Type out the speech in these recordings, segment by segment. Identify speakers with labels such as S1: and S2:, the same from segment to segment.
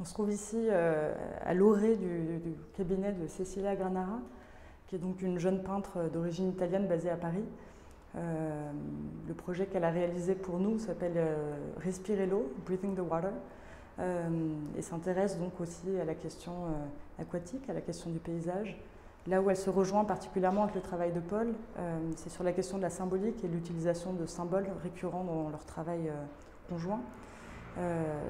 S1: On se trouve ici à l'orée du cabinet de Cecilia Granara, qui est donc une jeune peintre d'origine italienne basée à Paris. Le projet qu'elle a réalisé pour nous s'appelle Respirer l'eau, Breathing the Water, et s'intéresse donc aussi à la question aquatique, à la question du paysage. Là où elle se rejoint particulièrement avec le travail de Paul, c'est sur la question de la symbolique et l'utilisation de symboles récurrents dans leur travail conjoint.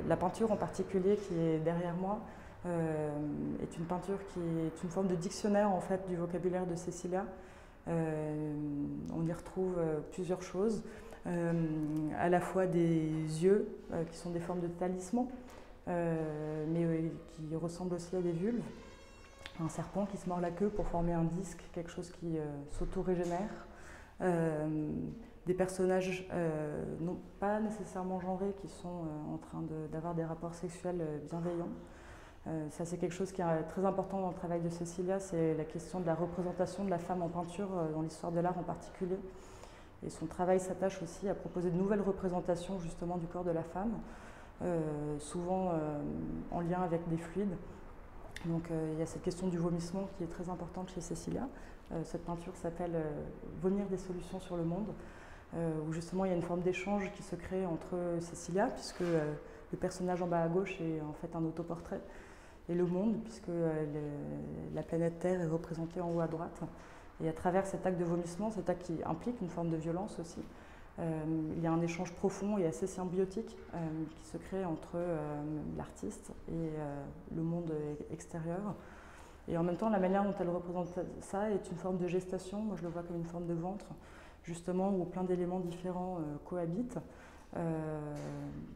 S1: La peinture en particulier qui est derrière moi est une peinture qui est une forme de dictionnaire en fait du vocabulaire de Cecilia. On y retrouve plusieurs choses, à la fois des yeux qui sont des formes de talismans, mais qui ressemblent aussi à des vulves, un serpent qui se mord la queue pour former un disque, quelque chose qui s'auto-régénère, des personnages non pas nécessairement genrés qui sont en train d'avoir des rapports sexuels bienveillants. Ça c'est quelque chose qui est très important dans le travail de Cecilia, c'est la question de la représentation de la femme en peinture, dans l'histoire de l'art en particulier. Et son travail s'attache aussi à proposer de nouvelles représentations justement du corps de la femme, souvent en lien avec des fluides. Donc il y a cette question du vomissement qui est très importante chez Cecilia. Cette peinture s'appelle Vomir des solutions sur le monde, où justement il y a une forme d'échange qui se crée entre Cecilia, puisque le personnage en bas à gauche est en fait un autoportrait, et le monde, puisque la planète Terre est représentée en haut à droite. Et à travers cet acte de vomissement, cet acte qui implique une forme de violence aussi, il y a un échange profond et assez symbiotique qui se crée entre l'artiste et le monde extérieur. Et en même temps, la manière dont elle représente ça est une forme de gestation. Moi, je le vois comme une forme de ventre, justement, où plein d'éléments différents cohabitent.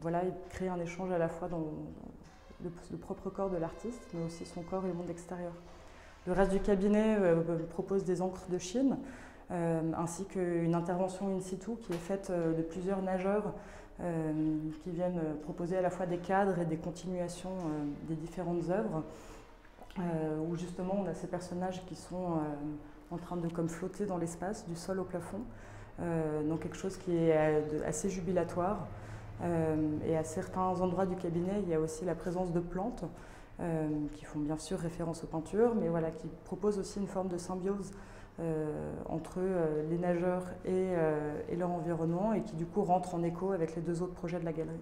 S1: Voilà, et créer un échange à la fois dans le propre corps de l'artiste, mais aussi son corps et le monde extérieur. Le reste du cabinet propose des encres de Chine, ainsi qu'une intervention in situ qui est faite de plusieurs nageurs qui viennent proposer à la fois des cadres et des continuations des différentes œuvres, où justement on a ces personnages qui sont en train de comme flotter dans l'espace, du sol au plafond, donc quelque chose qui est assez jubilatoire. Et à certains endroits du cabinet, il y a aussi la présence de plantes qui font bien sûr référence aux peintures, mais voilà, qui proposent aussi une forme de symbiose entre les nageurs et leur environnement, et qui du coup rentrent en écho avec les deux autres projets de la galerie.